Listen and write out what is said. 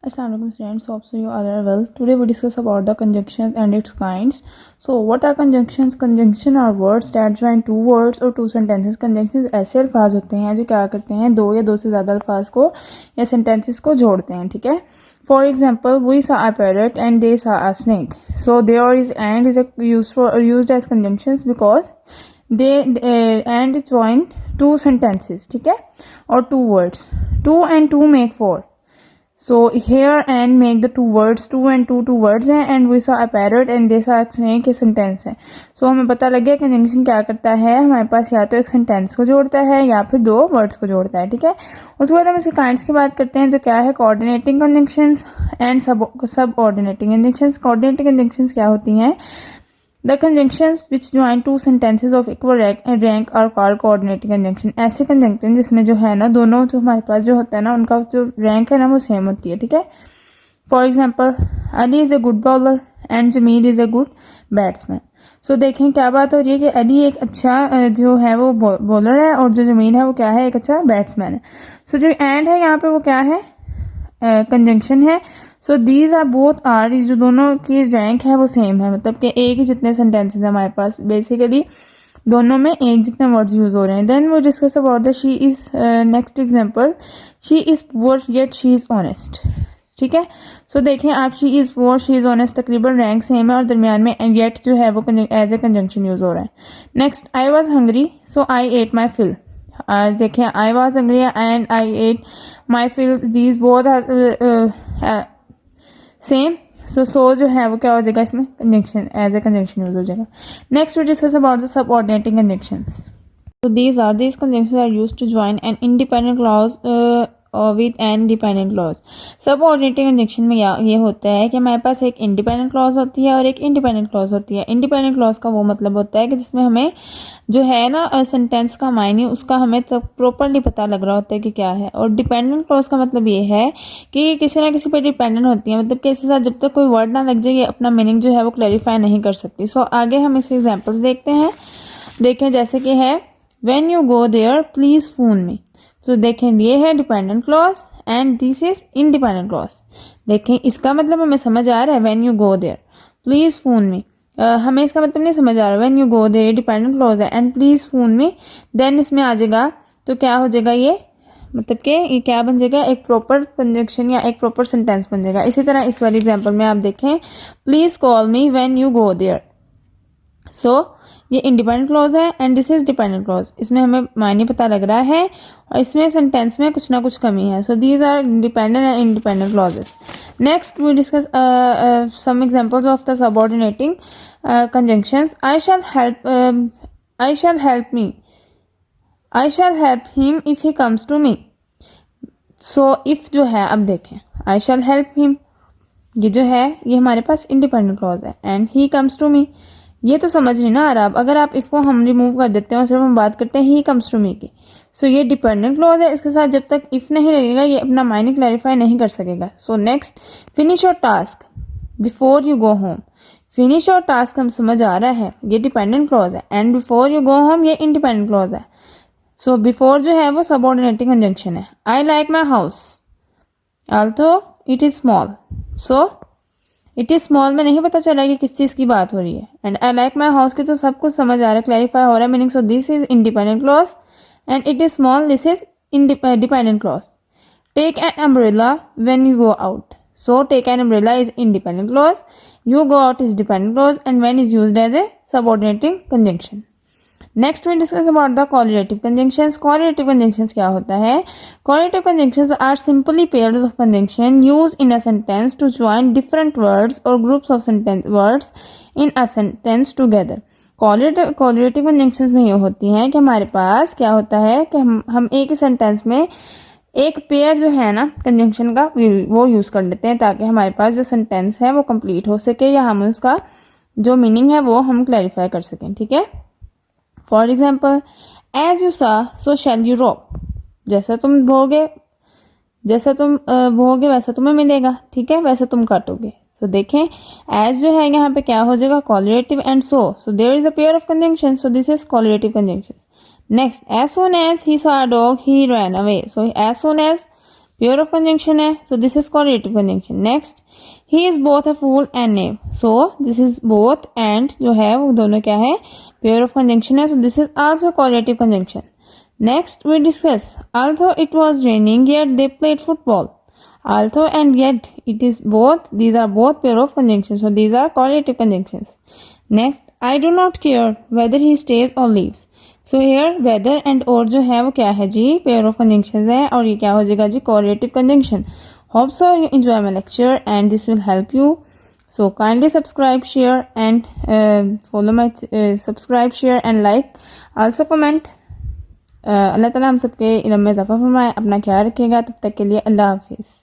Assalamualaikum students, hope so you all are well. Today we discuss about the conjunctions and its kinds. So what are conjunctions? Conjunction are words that join two words or two sentences. Conjunctions ऐसे अल्फाज होते हैं जो क्या करते हैं, दो या दो से ज़्यादा अल्फाज को या sentences को जोड़ते हैं, ठीक है. For example, we saw a parrot and they saw a snake. So there is and is used as conjunctions because they and join two sentences, ठीक है, or two words. Two and two make four. So here and make the two words, two and two words हैं, and we saw a parrot and they saw a snake के sentence है. So हमें पता लग गया conjunction क्या करता है, हमारे पास या तो एक सेंटेंस को जोड़ता है या फिर दो वर्ड्स को जोड़ता है, ठीक है. उसके बाद हम इसके काइंड्स की बात करते हैं जो क्या है, कोऑर्डिनेटिंग कंजंक्शंस एंड सब ऑर्डिनेटिंग कंजंक्शंस. कोऑर्डिनेटिंग कंजंक्शंस क्या होती हैं? The conjunctions which join two sentences of equal rank are called coordinating conjunction. ऐसे कंजंक्शन जिसमें जो है ना, दोनों जो हमारे पास जो होता है ना, उनका जो रैंक है ना वो सेम होती है, ठीक है. For example, Ali is a good bowler and Jameel is a good batsman. So देखें क्या बात हो रही है कि अली एक अच्छा जो है वो बॉलर है और जो जमील है वो क्या है, एक अच्छा बैट्समैन है. सो जो एंड है यहाँ पे वो क्या है, कंजंक्शन है. So these are both are, जो दोनों की रैंक है वो सेम है, मतलब कि एक ही जितने सेंटेंसेस हमारे पास, बेसिकली दोनों में एक जितने वर्ड्स यूज हो रहे हैं. Then we discuss about the she is. Next example, she is poor yet she is honest, ठीक है. सो देखें आप, she is poor she is honest तकरीबन रैंक सेम है और दरमियान में एंड येट जो है वो एज ए कंजंक्शन यूज हो रहा है. Next, I was hungry so I ate my fill. देखें, I was hungry and I ate my fill, these both are same. So जो है वो क्या हो जाएगा, इसमें conjunction as a conjunction use हो जाएगा. Next we discuss about the subordinating conjunctions. So these conjunctions are used to join an independent clause with an dependent clause. Subordinating conjunction में ये होता है कि हमारे पास एक इंडिपेंडेंट क्लॉज होती है और एक इंडिपेंडेंट क्लॉज होती है. इंडिपेंडेंट क्लॉज का वो मतलब होता है कि जिसमें हमें जो है ना सेंटेंस का मायने उसका हमें तब प्रॉपरली पता लग रहा होता है कि क्या है. और डिपेंडेंट क्लॉज का मतलब ये है कि किसी ना किसी पर डिपेंडेंट होती है, मतलब कि इसके साथ जब तक कोई वर्ड ना लग जाए ये अपना मीनिंग जो है वो क्लैरिफाई नहीं कर सकती. सो आगे हम इसके एग्जाम्पल्स देखते हैं. देखें जैसे कि है, When you go there, please phone me. तो देखें ये है dependent clause and this is independent clause. देखें इसका मतलब हमें समझ आ रहा है, when you go there, please phone me. हमें इसका मतलब नहीं समझ आ रहा. when you go there dependent clause है and please phone me, then इसमें आ जाएगा तो क्या हो जाएगा, ये मतलब कि ये क्या बन जाएगा, एक प्रॉपर कंजंक्शन या एक प्रॉपर सेंटेंस बन जाएगा. इसी तरह इस वाले एग्जाम्पल में आप देखें, please call me when you go there. So ये इंडिपेंडेंट क्लॉज है and this is dependent clause. इसमें हमें मायने पता लग रहा है और इसमें सेंटेंस में कुछ ना कुछ कमी है. So these are dependent and independent clauses. Next we discuss some examples of the subordinating conjunctions. I shall help me, I shall help him if he comes to me. So if जो है, अब देखें आई shall help him, ये जो है ये हमारे पास इंडिपेंडेंट क्लॉज है and he comes to me, ये तो समझ नहीं ना आ रहा. अब अगर आप इसको हम रिमूव कर देते हैं और सिर्फ हम बात करते हैं ही कम्स टू मी की, सो ये डिपेंडेंट क्लॉज है. इसके साथ जब तक इफ नहीं लगेगा ये अपना मायने क्लैरिफाई नहीं कर सकेगा. So next, finish your task before you go home. Finish your task हम समझ आ रहा है, ये डिपेंडेंट क्लॉज है and before you go home ये इंडिपेंडेंट क्लॉज है. सो बिफोर जो है वो सबऑर्डिनेटिंग कंजंक्शन है. I like my house although it is small. So it is small में नहीं पता चला कि किस चीज की बात हो रही है and I like my house की तो सब कुछ समझ आ रहा है, क्लैरिफाई हो रहा है meaning. So this is independent clause and it is small, this is dependent clause. Take an umbrella when you go out. So take an umbrella is independent clause, you go out is dependent clause and when is used as a subordinating conjunction. Next we discuss about the coordinative conjunctions. Coordinative conjunctions क्या होता है? Coordinative conjunctions are simply pairs of conjunction used in a sentence to join different words और groups of sentence words in a sentence together. Coordinative conjunctions में ये होती हैं कि हमारे पास क्या होता है कि हम एक ही सेंटेंस में एक पेयर जो है ना कंजंक्शन का वो यूज कर लेते हैं ताकि हमारे पास जो सेंटेंस है वो कंप्लीट हो सके या हम उसका जो मीनिंग है वो हम क्लैरिफाई कर सकें, ठीक है. फॉर एग्जाम्पल, एज यू सा सो शैल यू रॉप. जैसा तुम बोगे वैसा तुम्हें मिलेगा, ठीक है, वैसा तुम काटोगे. तो देखें एज जो है यहाँ पे क्या हो जाएगा, coordinative and so there is a pair of conjunction, so this is coordinative conjunction. Next, as soon as he saw a dog he ran away. So as soon as pair of conjunction है, so this is correlative conjunction. Next, he is both a fool and knave, so this is both and जो है वो दोनों क्या है, pair of conjunction है, so this is also correlative conjunction. Next we discuss although it was raining yet they played football, although and yet it is both, these are both pair of conjunctions, so these are correlative conjunctions. Next, I do not care whether he stays or leaves, so here whether and or जो है वो क्या है जी, pair of conjunctions है और ये क्या हो जाएगा जी, correlative conjunction. Hope so you enjoy my lecture and this will help you, so kindly subscribe, share and follow my subscribe, share and like, also comment. अल्लाह ताला हम सबके इल्म में इजाफा फरमाए। अपना ख्याल रखिएगा, तब तक के लिए अल्लाह हाफिज़।